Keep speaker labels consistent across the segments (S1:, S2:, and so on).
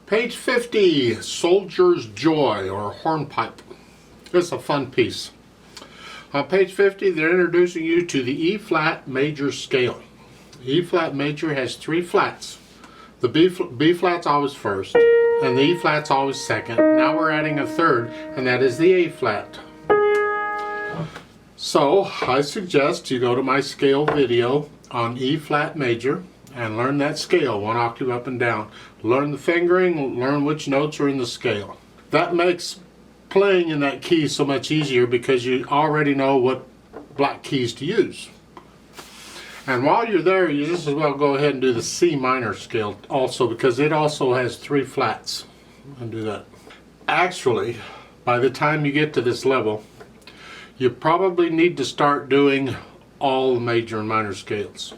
S1: Page 50, Soldier's Joy, or Hornpipe. It's a fun piece. On page 50, they're introducing you to the E-flat major scale. E-flat major has three flats. The B-flat's always first, and the E-flat's always second. Now we're adding a third, and that is the A-flat. So I suggest you go to my scale video on E-flat major and learn that scale, one octave up and down. Learn the fingering, learn which notes are in the scale. That makes playing in that key so much easier because you already know what black keys to use. And while you're there, you just as well go ahead and do the C minor scale also, because it also has three flats. And do that. Actually, by the time you get to this level, you probably need to start doing all the major and minor scales.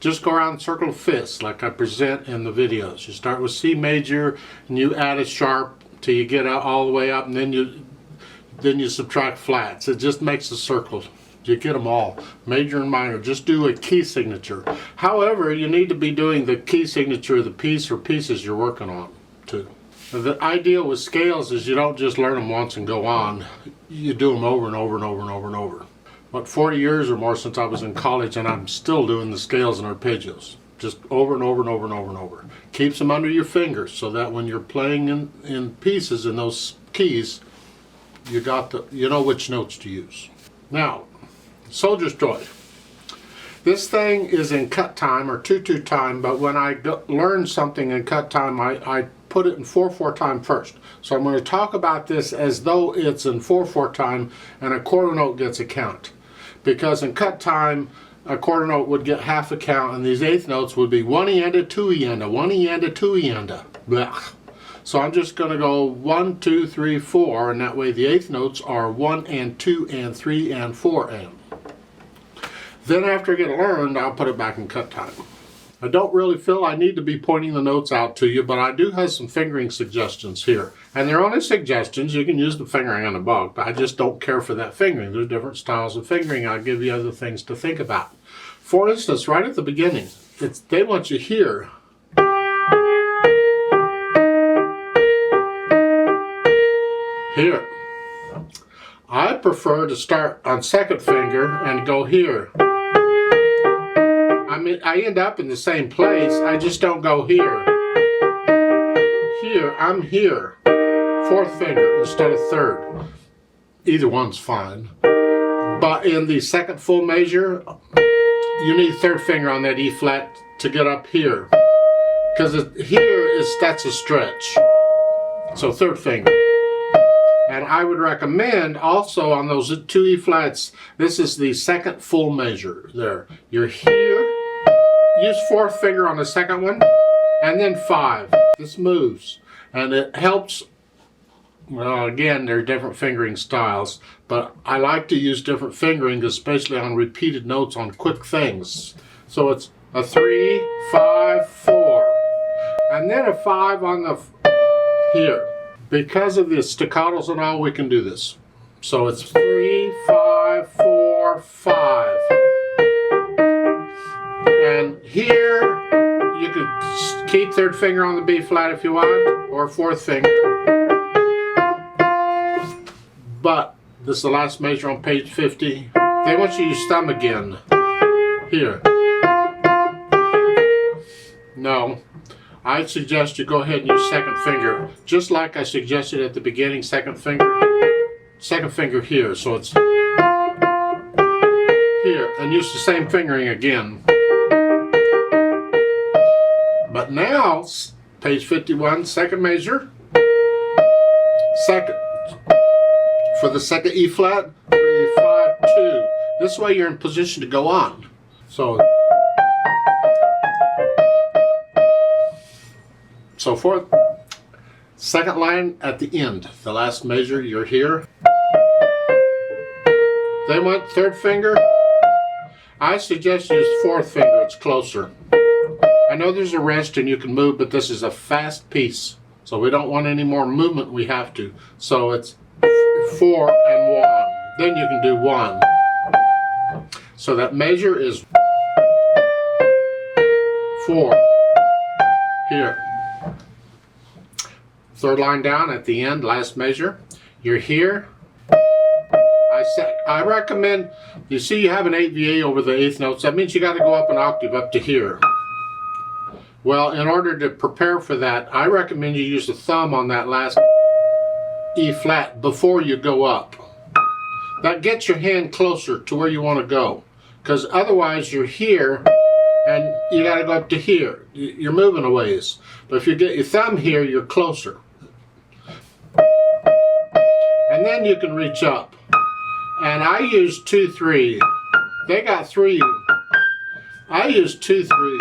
S1: Just go around circle of fifths like I present in the videos. You start with C major and you add a sharp till you get all the way up, and then you subtract flats. It just makes a circle. You get them all, major and minor. Just do a key signature. However, you need to be doing the key signature of the piece or pieces you're working on too. The idea with scales is you don't just learn them once and go on. You do them over and over and over and over and over. What, 40 years or more since I was in college, and I'm still doing the scales and arpeggios. Just over and over and over and over and over. Keeps them under your fingers so that when you're playing in pieces in those keys, you know which notes to use. Now, Soldier's Joy. This thing is in cut time or 2/2 time, but when I learn something in cut time, I put it in 4/4 time first. So I'm going to talk about this as though it's in 4/4 time and a quarter note gets a count. Because in cut time, a quarter note would get half a count, and these eighth notes would be 1-eanda, 2-eanda, 1-eanda, 2-eanda. Blech. So I'm just going to go 1, 2, 3, 4, and that way the eighth notes are 1 and 2 and 3 and 4 and. Then after I get it learned, I'll put it back in cut time. I don't really feel I need to be pointing the notes out to you, but I do have some fingering suggestions here. And they're only suggestions. You can use the fingering on the book, but I just don't care for that fingering. There's different styles of fingering. I'll give you other things to think about. For instance, right at the beginning, they want you here. Here. I prefer to start on second finger and go here. I mean, I end up in the same place, I just don't go here. Here, I'm here. Fourth finger instead of third. Either one's fine. But in the second full measure, you need third finger on that E flat to get up here. Because that's a stretch. So third finger. And I would recommend also on those two E flats, this is the second full measure there. You're here, use fourth finger on the second one, and then 5. This moves. And it helps, well, again, there are different fingering styles, but I like to use different fingering, especially on repeated notes on quick things. So it's a 3, 5, 4, and then a 5 on the here. Because of the staccatos and all, we can do this. So it's 3, 5, 4, 5. And here, you could keep third finger on the B flat if you want, or fourth finger. But this is the last measure on page 50. They want you to use thumb again. Here. No. I suggest you go ahead and use second finger, just like I suggested at the beginning, second finger here, so it's here, and use the same fingering again. But now, page 51, second measure, second, for the second E flat, 3, 5, 2. This way you're in position to go on. So forth. Second line at the end, the last measure, you're here. They want third finger. I suggest use fourth finger, it's closer. I know there's a rest and you can move, but this is a fast piece. So we don't want any more movement, we have to. So it's 4 and 1. Then you can do 1. So that measure is 4 here. Third line down at the end, last measure. You're here. I recommend, you see you have an 8VA over the 8th notes. That means you got to go up an octave up to here. Well, in order to prepare for that, I recommend you use the thumb on that last E flat before you go up. That gets your hand closer to where you want to go. Because otherwise you're here and you got to go up to here. You're moving a ways. But if you get your thumb here, you're closer. And then you can reach up. And I use 2-3. They got 3. I use 2-3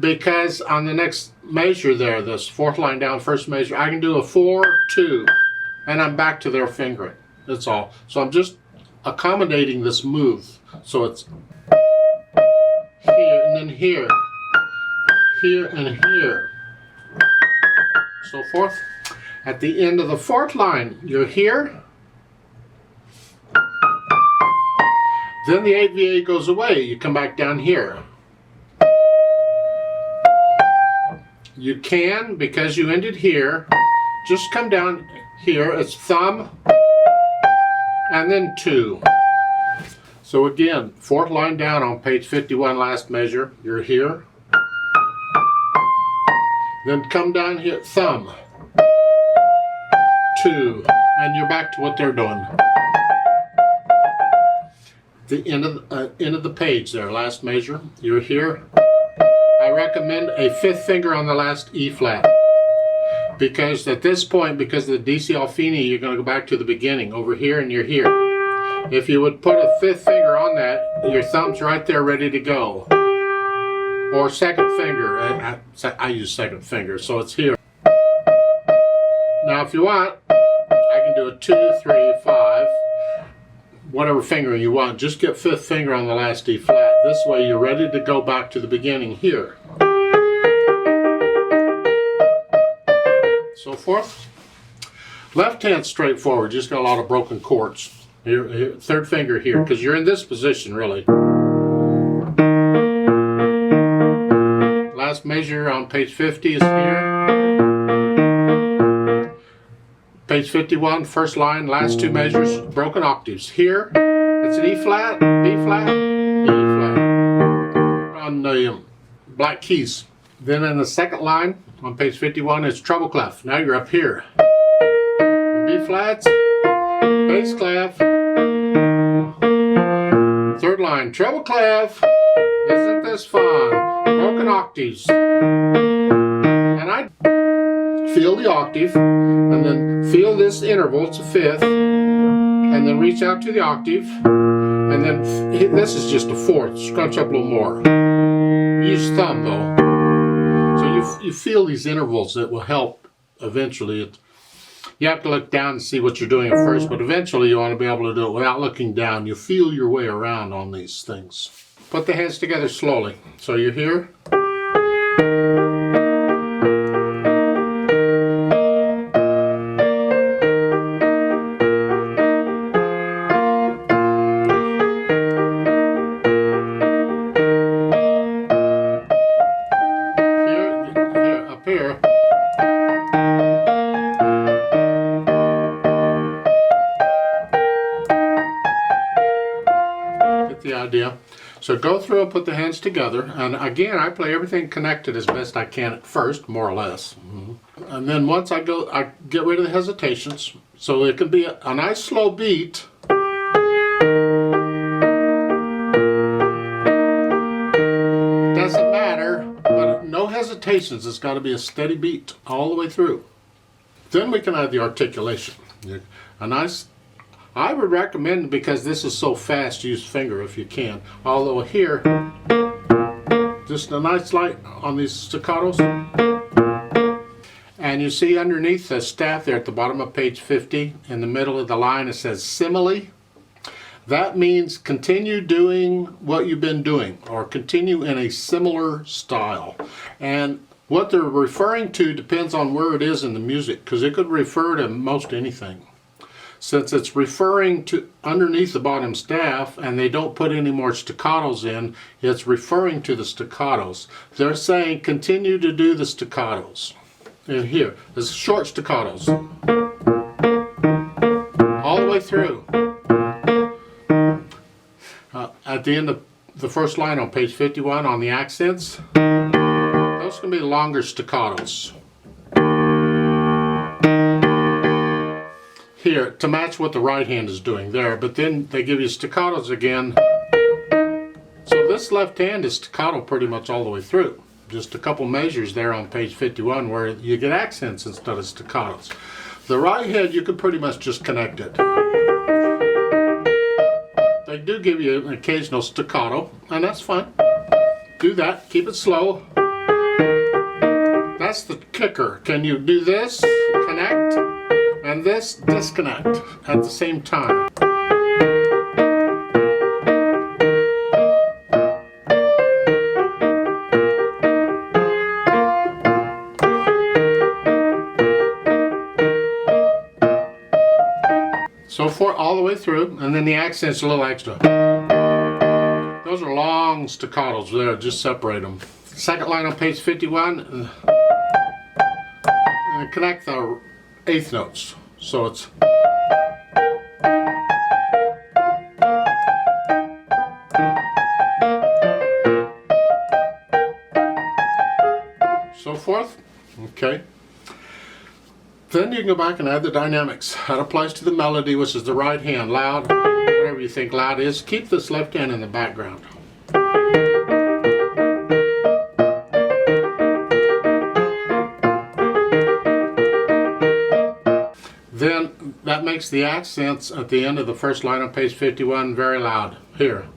S1: because on the next measure there, this fourth line down, first measure, I can do a 4-2, and I'm back to their fingering. That's all. So I'm just accommodating this move. So it's here and then here, here and here, so forth. At the end of the fourth line, you're here. Then the 8VA goes away. You come back down here. You can, because you ended here, just come down here. It's thumb and then 2. So again, fourth line down on page 51, last measure. You're here. Then come down here, thumb, 2, and you're back to what they're doing. The end of the page there, last measure. You're here. I recommend a 5th finger on the last E flat, because at this point, because of the DC Alfini, you're going to go back to the beginning over here, and you're here. If you would put a 5th finger on that, your thumb's right there ready to go. Or 2nd finger. I use 2nd finger, so it's here. Now, if you want, I can do a 2, 3, 5. Whatever finger you want, just get 5th finger on the last E flat. This way you're ready to go back to the beginning here. So forth. Left hand straightforward, just got a lot of broken chords. Here, 3rd finger here, because you're in this position really. Last measure on page 50 is here. Page 51, first line, last 2 measures, broken octaves. Here, it's an E flat, B flat, E flat. On the black keys. Then in the 2nd line, on page 51, it's treble clef. Now you're up here. B flats, bass clef. 3rd line, treble clef. Isn't this fun? Broken octaves. And I feel the octave, and then feel this interval, it's a 5th, and then reach out to the octave, and then this is just a 4th, scrunch up a little more. Use thumb though. So you feel these intervals that will help eventually. You have to look down and see what you're doing at first, but eventually you want to be able to do it without looking down. You feel your way around on these things. Put the hands together slowly. So you're here. The idea. So go through and put the hands together, and again I play everything connected as best I can at first, more or less. And then once I get rid of the hesitations, so it can be a nice slow beat. Doesn't matter, but no hesitations. It's got to be a steady beat all the way through. Then we can add the articulation. A nice, I would recommend, because this is so fast, use finger if you can. Although here, just a nice light on these staccatos. And you see underneath the staff there at the bottom of page 50, in the middle of the line, it says simile. That means continue doing what you've been doing, or continue in a similar style. And what they're referring to depends on where it is in the music, because it could refer to most anything. Since it's referring to underneath the bottom staff and they don't put any more staccatos in, it's referring to the staccatos. They're saying continue to do the staccatos. and here. There's short staccatos. All the way through. At the end of the first line on page 51 on the accents, those can be longer staccatos. Here, to match what the right hand is doing there, but then they give you staccatos again. So this left hand is staccato pretty much all the way through. Just a couple measures there on page 51 where you get accents instead of staccatos. The right hand, you can pretty much just connect it. They do give you an occasional staccato, and that's fine. Do that, keep it slow. That's the kicker. Can you do this, connect, and this, disconnect at the same time? So forth all the way through, and then the accent's a little extra. Those are long staccatos there, just separate them. Second line on page 51, and connect the eighth notes. So it's so forth. Okay. Then you can go back and add the dynamics. That applies to the melody, which is the right hand, loud, whatever you think loud is. Keep this left hand in the background. Then that makes the accents at the end of the first line on page 51 very loud. Here.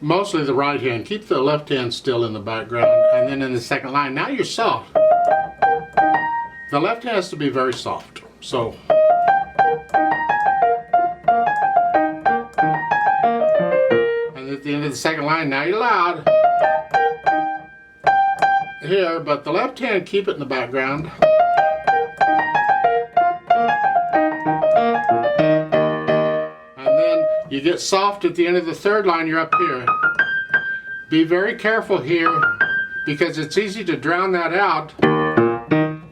S1: Mostly the right hand. Keep the left hand still in the background. And then in the second line, now you're soft. The left hand has to be very soft. So and at the end of the second line, now you're loud. Here, but the left hand, keep it in the background. And then you get soft at the end of the third line, you're up here. Be very careful here because it's easy to drown that out.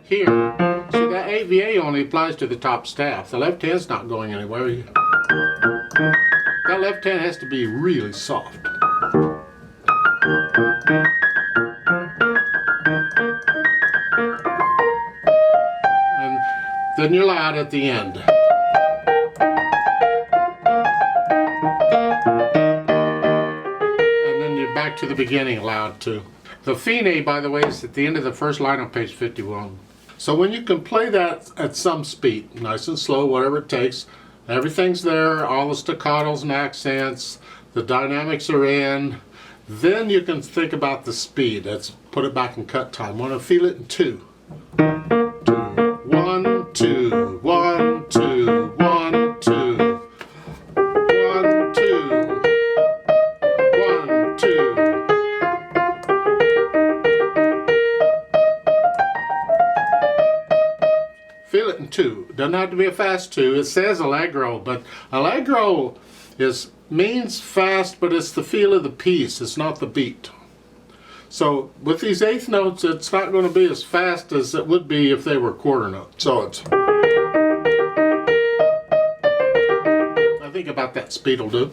S1: Here. See, that AVA only applies to the top staff. The left hand's not going anywhere. That left hand has to be really soft. And then you're loud at the end. And then you're back to the beginning loud too. The fine, by the way, is at the end of the first line on page 51. So when you can play that at some speed, nice and slow, whatever it takes, everything's there, all the staccatos and accents, the dynamics are in, then you can think about the speed. Let's put it back in cut time. Want to feel it in 2. 2, 1, 2, 1, 2, 1, 2. 1, 2, 1, 2. Feel it in 2. Doesn't have to be a fast 2. It says allegro, but allegro means fast, but it's the feel of the piece. It's not the beat. So with these eighth notes, it's not going to be as fast as it would be if they were quarter notes. So it's, I think about that speed will do.